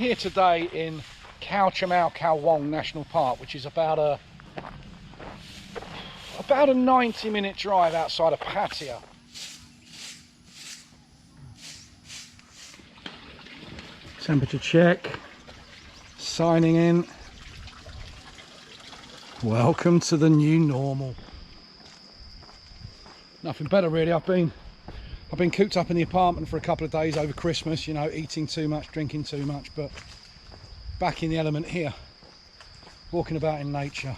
here today in Khao Chamao Wong National Park, which is about a 90-minute drive outside of Pattaya. Temperature check, signing in. Welcome to the new normal. Nothing better really. I've been cooped up in the apartment for a couple of days over Christmas, you know, eating too much, drinking too much, but back in the element here, walking about in nature.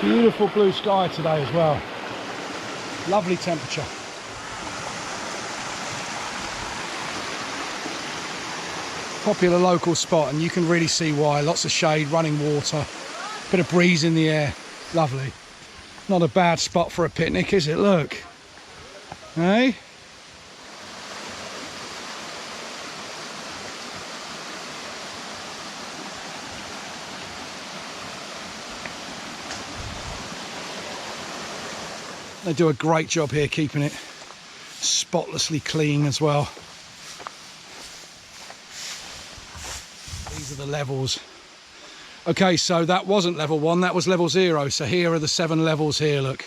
Beautiful blue sky today as well. Lovely temperature. Popular local spot, and you can really see why. Lots of shade, running water, bit of breeze in the air. Lovely. Not a bad spot for a picnic, is it? Look. Hey? They do a great job here keeping it spotlessly clean as well. These are the levels. Okay, so that wasn't level 1, that was level 0. So here are the 7 levels here, look.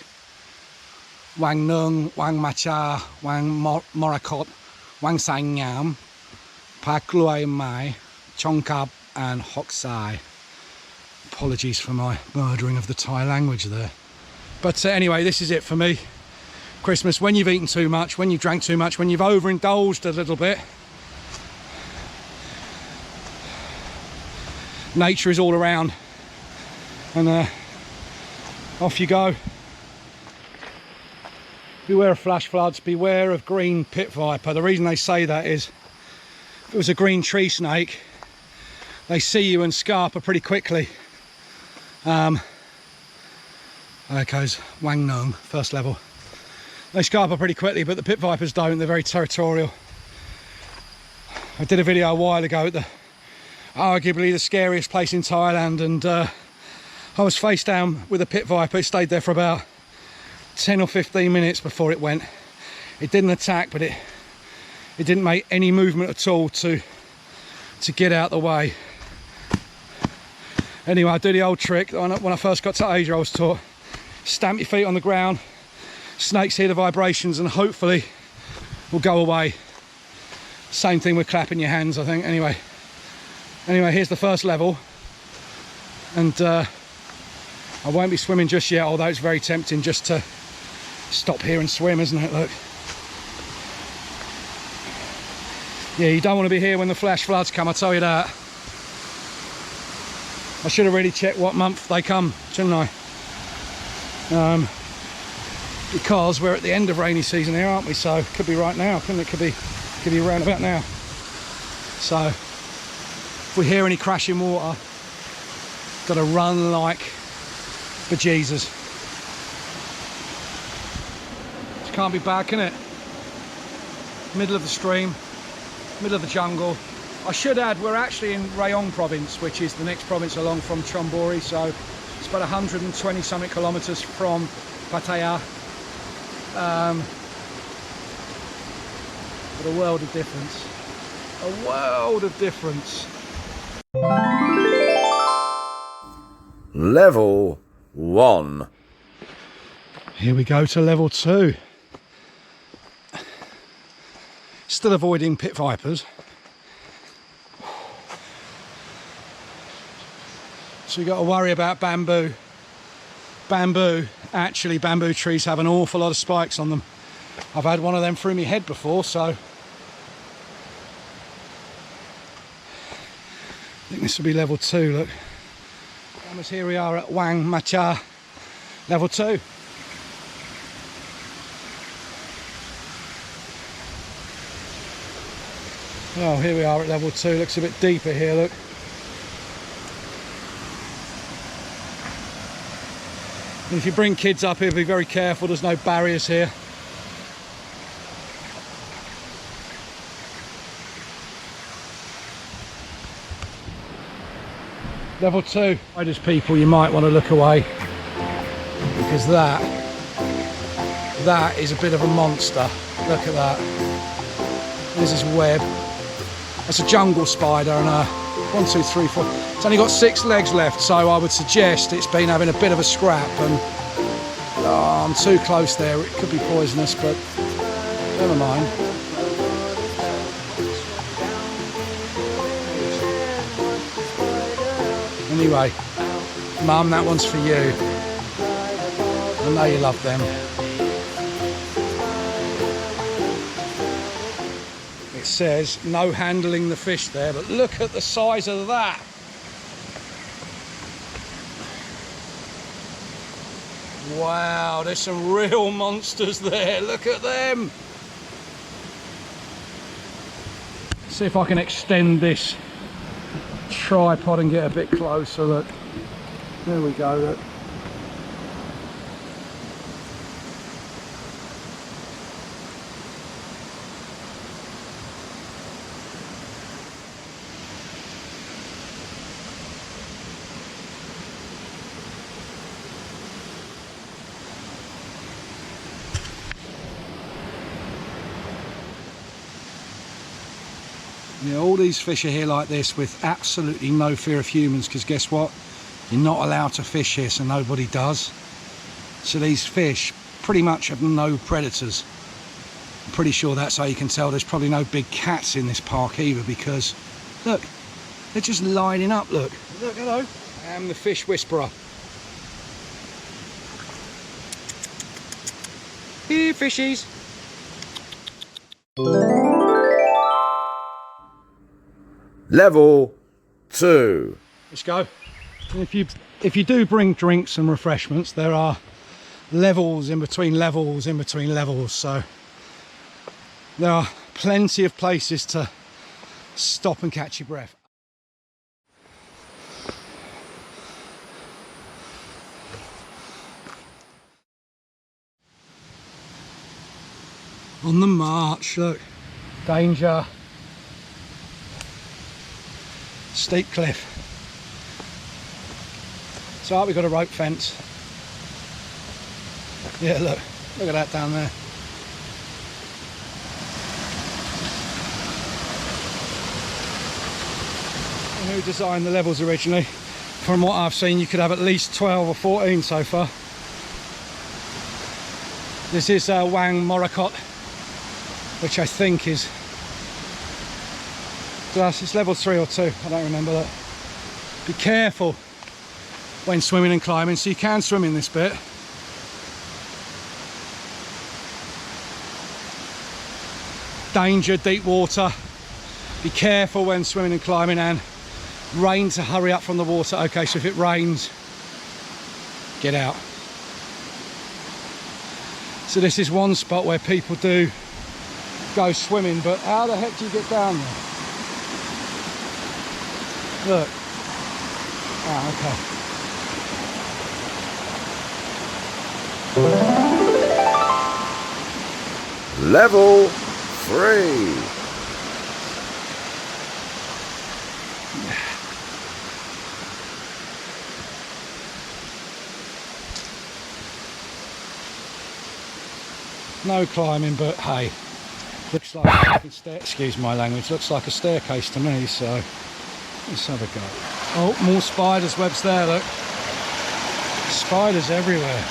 Wang Nung, Wang Macha, Wang Morakot, Wang Sang Nyam, Pak Luai Mai, Chongkap and Hoksai. Apologies for my murdering of the Thai language there. But anyway, this is it for me. Christmas, when you've eaten too much, when you've drank too much, when you've overindulged a little bit. Nature is all around. And off you go. Beware of flash floods, beware of green pit viper. The reason they say that is, if it was a green tree snake, they see you and scarper pretty quickly. There goes Wang Nung, first level. They scarper pretty quickly, but the pit vipers don't. They're very territorial. I did a video a while ago at arguably the scariest place in Thailand, and I was face down with a pit viper. It stayed there for about 10 or 15 minutes before it went. It didn't attack, but it didn't make any movement at all to get out the way. Anyway, I do the old trick. When I first got to Asia, I was taught, stamp your feet on the ground, snakes hear the vibrations and hopefully will go away. Same thing with clapping your hands, I think. Anyway, here's the first level, and I won't be swimming just yet, although it's very tempting just to stop here and swim, isn't it? Look. Yeah, you don't want to be here when the flash floods come, I'll tell you that. I should have really checked what month they come, shouldn't I? Because we're at the end of rainy season here, aren't we? So it could be right now, couldn't it? Could be around about now. So if we hear any crashing water, got to run like bejesus. It can't be bad, can it? Middle of the stream, middle of the jungle. I should add, we're actually in Rayong province, which is the next province along from Chonburi, so it's about 120 something kilometres from Pattaya. But a world of difference. A world of difference. Level 1. Here we go to level 2. Still avoiding pit vipers. So you've got to worry about bamboo. Actually bamboo trees have an awful lot of spikes on them. I've had one of them through my head before, so I think this will be level 2, look. Almost here we are at Wang Macha, level 2. Oh, here we are at level 2, looks a bit deeper here, look. And if you bring kids up here, be very careful, there's no barriers here. Level 2. There's people, you might want to look away, because that That is a bit of a monster. Look at that. There's his web. That's a jungle spider, and 1, 2, 3, 4. It's only got 6 legs left, so I would suggest it's been having a bit of a scrap, and I'm too close there. It could be poisonous, but never mind. Anyway, Mum, that one's for you. I know you love them. It says no handling the fish there, but look at the size of that. Wow, there's some real monsters there. Look at them. See if I can extend this tripod and get a bit closer. Look, there we go. Look. Yeah, all these fish are here like this with absolutely no fear of humans, because guess what? You're not allowed to fish here, so nobody does. So these fish pretty much have no predators. I'm pretty sure that's how you can tell there's probably no big cats in this park either, because look, they're just lining up. Look, hello. I am the fish whisperer. Here, fishies. Level 2. Let's go. And if you do bring drinks and refreshments, there are levels in between levels in between levels, so there are plenty of places to stop and catch your breath. On the march, look, danger. Steep cliff. So we've got a rope fence. Yeah, look at that down there. And who designed the levels originally? From what I've seen, you could have at least 12 or 14 so far. This is Wang Morakot, which I think is, it's level 3 or 2, I don't remember that. Be careful when swimming and climbing, so you can swim in this bit. Danger, deep water. Be careful when swimming and climbing, and rain to hurry up from the water. Okay, so if it rains, get out. So this is one spot where people do go swimming, but how the heck do you get down there? Look. Ah, okay. Level 3. No climbing, but hey, looks like a fucking excuse my language, looks like a staircase to me, so let's have a go. Oh, more spiders' webs there, look. Spiders everywhere.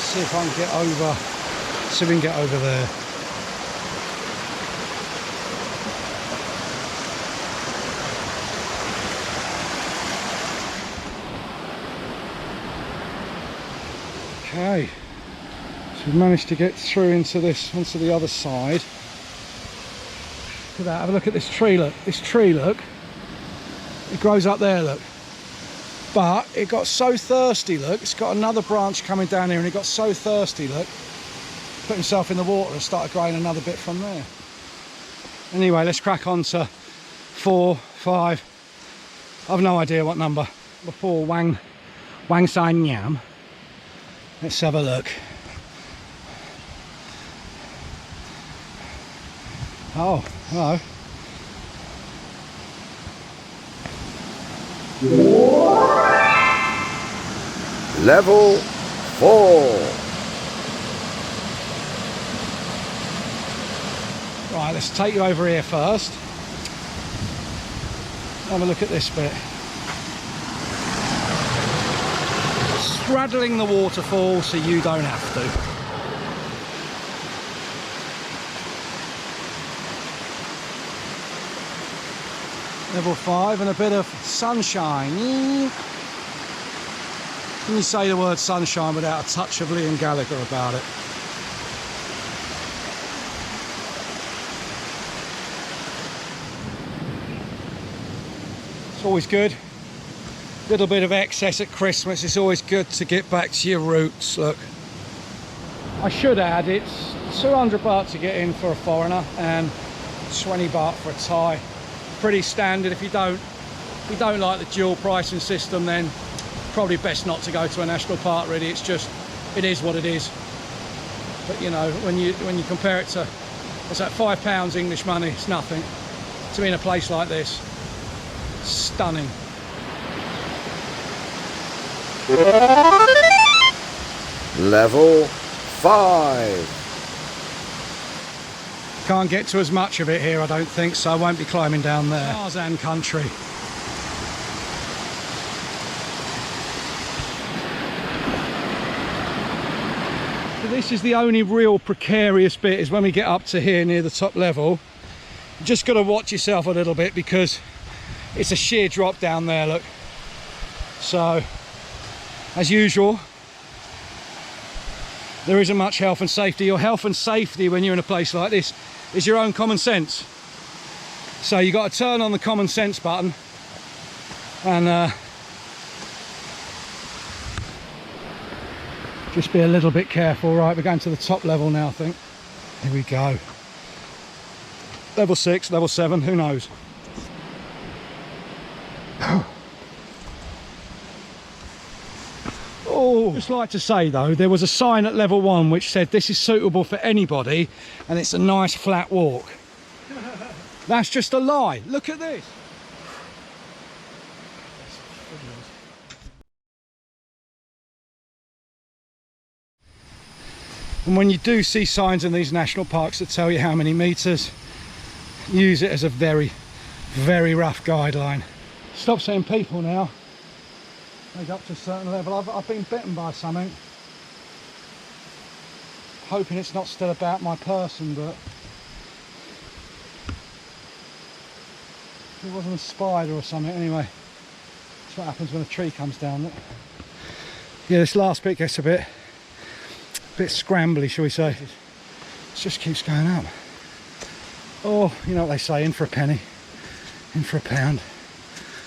See if I can get over, see if we can get over there. Okay. We've managed to get through into this, onto the other side. Look at that, have a look at this tree, look. This tree, look. It grows up there, look. But it got so thirsty, look. It's got another branch coming down here, and it got so thirsty, look. Put himself in the water and started growing another bit from there. Anyway, let's crack on to 4, 5. I've no idea what number. Before Wang San Yam. Let's have a look. Oh, hello. Level 4. Right, let's take you over here first. Have a look at this bit. Straddling the waterfall so you don't have to. Level 5 and a bit of sunshine. Can you say the word sunshine without a touch of Liam Gallagher about it? It's always good. Little bit of excess at Christmas. It's always good to get back to your roots. Look, I should add it's 200 baht to get in for a foreigner and 20 baht for a Thai. Pretty standard. If you don't like the dual pricing system, then probably best not to go to a national park. Really, it's just, it is what it is. But you know, when you compare it to, what's that, £5 English money, it's nothing to be in a place like this. Stunning. Level 5. Can't get to as much of it here, I don't think, so I won't be climbing down there. Tarzan country. So this is the only real precarious bit, is when we get up to here near the top level. You just got to watch yourself a little bit because it's a sheer drop down there, look. So, as usual, there isn't much health and safety. Your health and safety when you're in a place like this is your own common sense. So you got to turn on the common sense button and just be a little bit careful. Right, we're going to the top level now, I think. Here we go. Level 6, level 7, who knows? Oh, just like to say though, there was a sign at level 1 which said this is suitable for anybody and it's a nice flat walk. That's just a lie. Look at this. And when you do see signs in these national parks that tell you how many meters, use it as a very, very rough guideline. Stop seeing people now. They up to a certain level. I've been bitten by something. Hoping it's not still about my person, but it wasn't a spider or something. Anyway, that's what happens when a tree comes down. Look. Yeah, this last bit gets a bit scrambly, shall we say. It just keeps going up. Oh, you know what they say, in for a penny, in for a pound.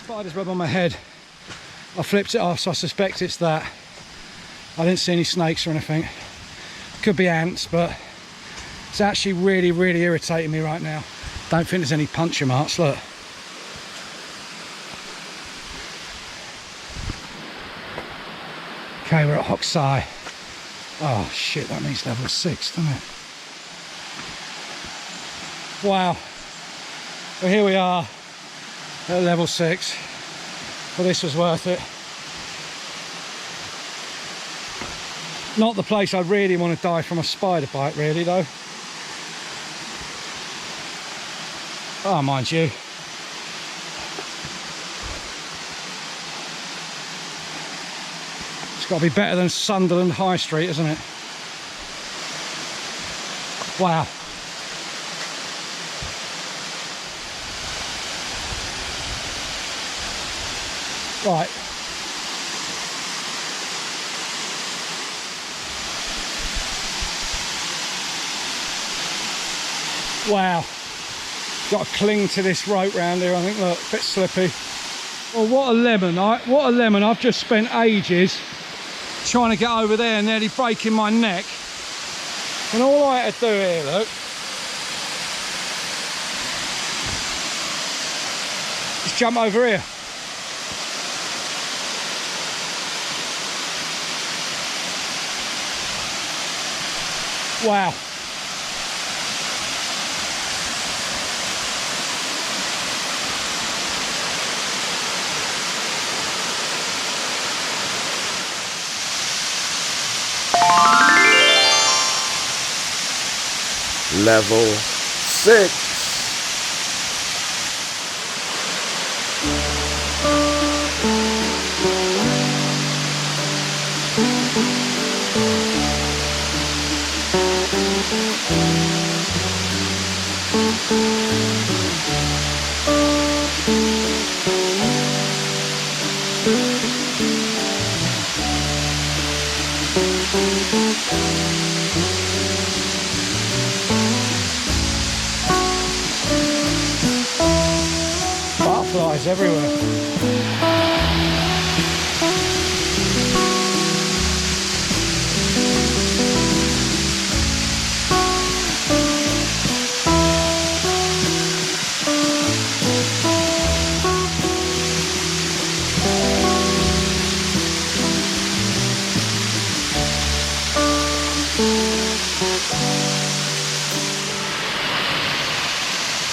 Spider's web on my head. I flipped it off, so I suspect it's that. I didn't see any snakes or anything. Could be ants, but it's actually really, really irritating me right now. Don't think there's any puncture marks, look. Okay, we're at Khao Chamao. Oh shit, that means level 6, doesn't it? Wow. Well, here we are at level 6. Well, this was worth it. Not the place I really want to die from a spider bite, really, though. Oh, mind you. It's got to be better than Sunderland High Street, isn't it? Wow. Right. Wow. Got to cling to this rope round here, I think. Look, a bit slippy. Well, what a lemon. What a lemon. I've just spent ages trying to get over there, nearly breaking my neck. And all I had to do here, look, is jump over here. Wow. Level 6. Butterflies everywhere.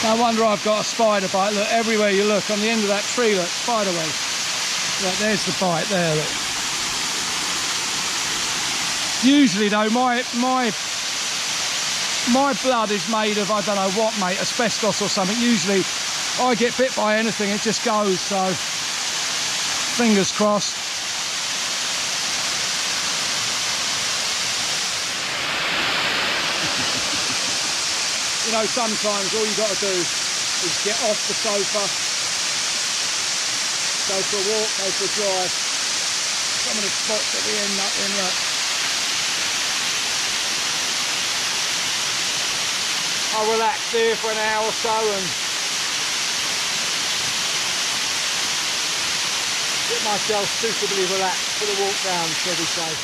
No wonder I've got a spider bite. Look, everywhere you look, on the end of that tree, look, spider web. Look, there's the bite there, look. Usually though, my blood is made of, I don't know what, mate, asbestos or something. Usually I get bit by anything, it just goes, so fingers crossed. You know, sometimes all you've got to do is get off the sofa, go for a walk, go for a drive. Some of the spots that we end up in, look. I'll relax here for an hour or so and get myself suitably relaxed for the walk down, shall we say.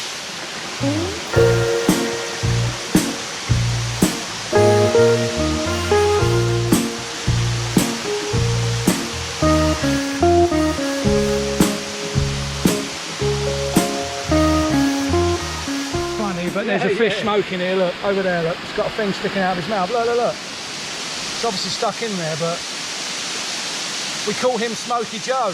But there's a fish smoking here, look, over there, look. It's got a thing sticking out of his mouth. Look, look, look. It's obviously stuck in there, but we call him Smoky Joe.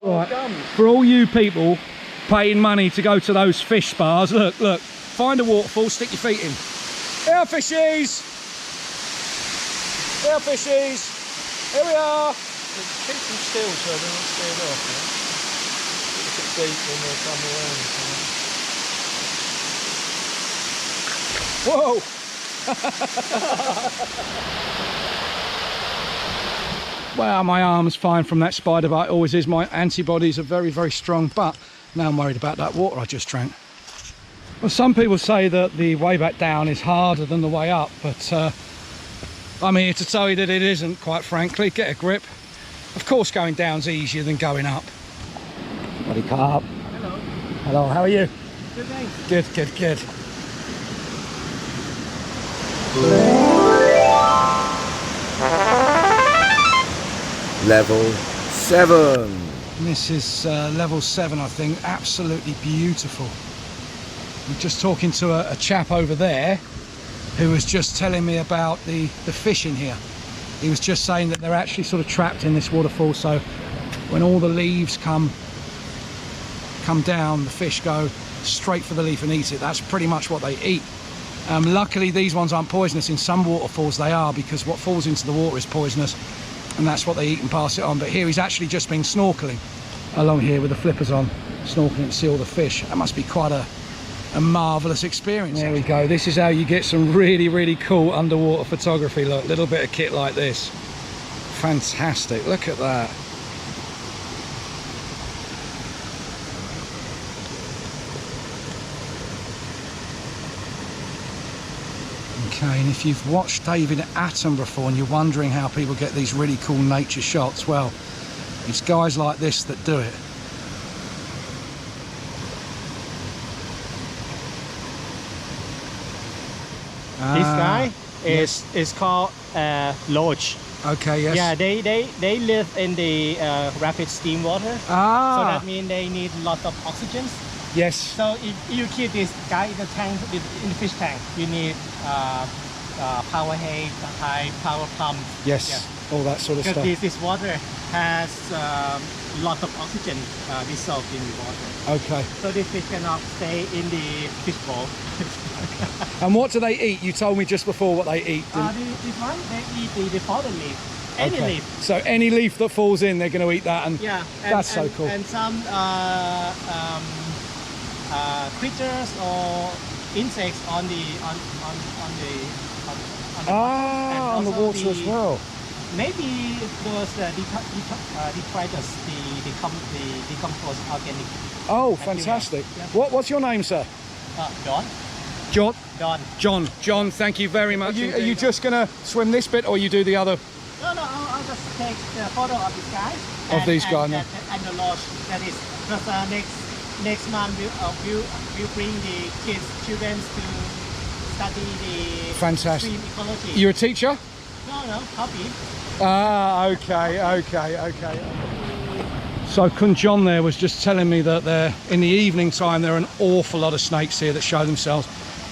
Right, for all you people paying money to go to those fish spas, look, look, find a waterfall, stick your feet in. Here, fishies! Here, fishies! Here we are! Keep them still so they don't stand off. Look at deep when they come around. Whoa! Well, my arm's fine from that spider bite, always is. My antibodies are very, very strong, but now I'm worried about that water I just drank. Well, some people say that the way back down is harder than the way up, but I'm here to tell you that it isn't, quite frankly. Get a grip. Of course going down's easier than going up. Buddy carp. Hello. Hello, how are you? Good, thanks. Good, good, good. Level 7. This is level 7, I think. Absolutely beautiful. I'm just talking to a chap over there who was just telling me about the fish in here. He was just saying that they're actually sort of trapped in this waterfall, so when all the leaves come down, the fish go straight for the leaf and eat it. That's pretty much what they eat. Luckily these ones aren't poisonous. In some waterfalls they are, because what falls into the water is poisonous, and that's what they eat and pass it on. But here he's actually just been snorkeling along here with the flippers on, snorkeling to see all the fish. That must be quite a marvellous experience. There we go. This is how you get some really, really cool underwater photography. Look, little bit of kit like this. Fantastic. Look at that. Okay, and if you've watched David Attenborough before and you're wondering how people get these really cool nature shots, well, it's guys like this that do it. This guy is called loach. Okay, yes. Yeah, they live in the rapid steam water. So that means they need lots of oxygen. Yes. So if you keep this guy in the tank, in the fish tank, you need power head, high power pump. Yes. Yeah. All that sort of stuff. Because this water has lot of oxygen dissolved in the water. Okay. So this fish cannot stay in the fish bowl. And what do they eat? You told me just before what they eat. This one, they eat the fallen leaf. Any Okay. leaf. So any leaf that falls in, they're going to eat that, and Yeah. that's so cool. And some creatures or insects on the on the also water as well. Maybe those detritus, the decomposed organic. Oh, Material. fantastic! Yeah. What's your name, sir? Don. John. John. Thank you very much. Are you indeed. just going to swim this bit, or you do the other? No, I'll just take the photo of this guy. Of these guys, no? And the lodge. That is because next month we'll bring the children to study the Fantastic. stream ecology. You're a teacher? No, hobby. Ah, okay. So Kun John there was just telling me that in the evening time there are an awful lot of snakes here that show themselves.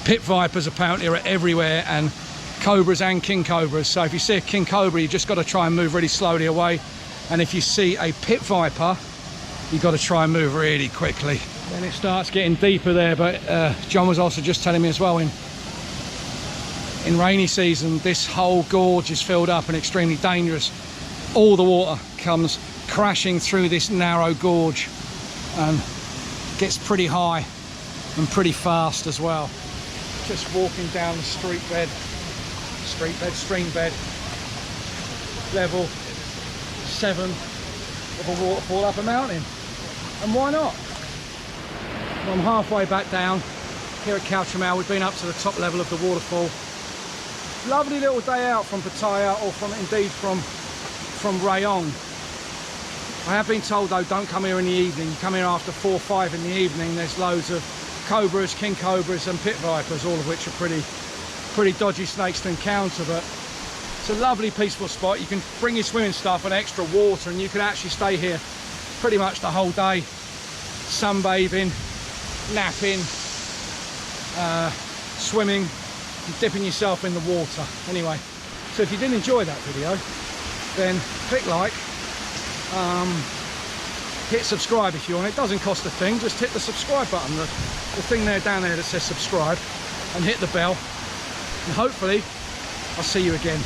Pit vipers apparently are everywhere, and cobras and king cobras. So if you see a king cobra, you just got to try and move really slowly away, and if you see a pit viper, you've got to try and move really quickly. Then it starts getting deeper there, but John was also just telling me as well, in rainy season this whole gorge is filled up and extremely dangerous. All the water comes crashing through this narrow gorge and gets pretty high and pretty fast as well. Just walking down the stream bed, level 7 of a waterfall up a mountain. And why not? Well, I'm halfway back down here at Khao Chamao. We've been up to the top level of the waterfall. Lovely little day out from Pattaya, or from Rayong. I have been told though, don't come here in the evening. You come here after 4 or 5 in the evening. There's loads of cobras, king cobras and pit vipers, all of which are pretty dodgy snakes to encounter, but it's a lovely peaceful spot. You can bring your swimming stuff and extra water, and you can actually stay here pretty much the whole day, sunbathing, napping, swimming, dipping yourself in the water. Anyway, so if you did enjoy that video, then click like, hit subscribe if you want. It doesn't cost a thing, just hit the subscribe button, the thing there down there that says subscribe, and hit the bell, and hopefully I'll see you again.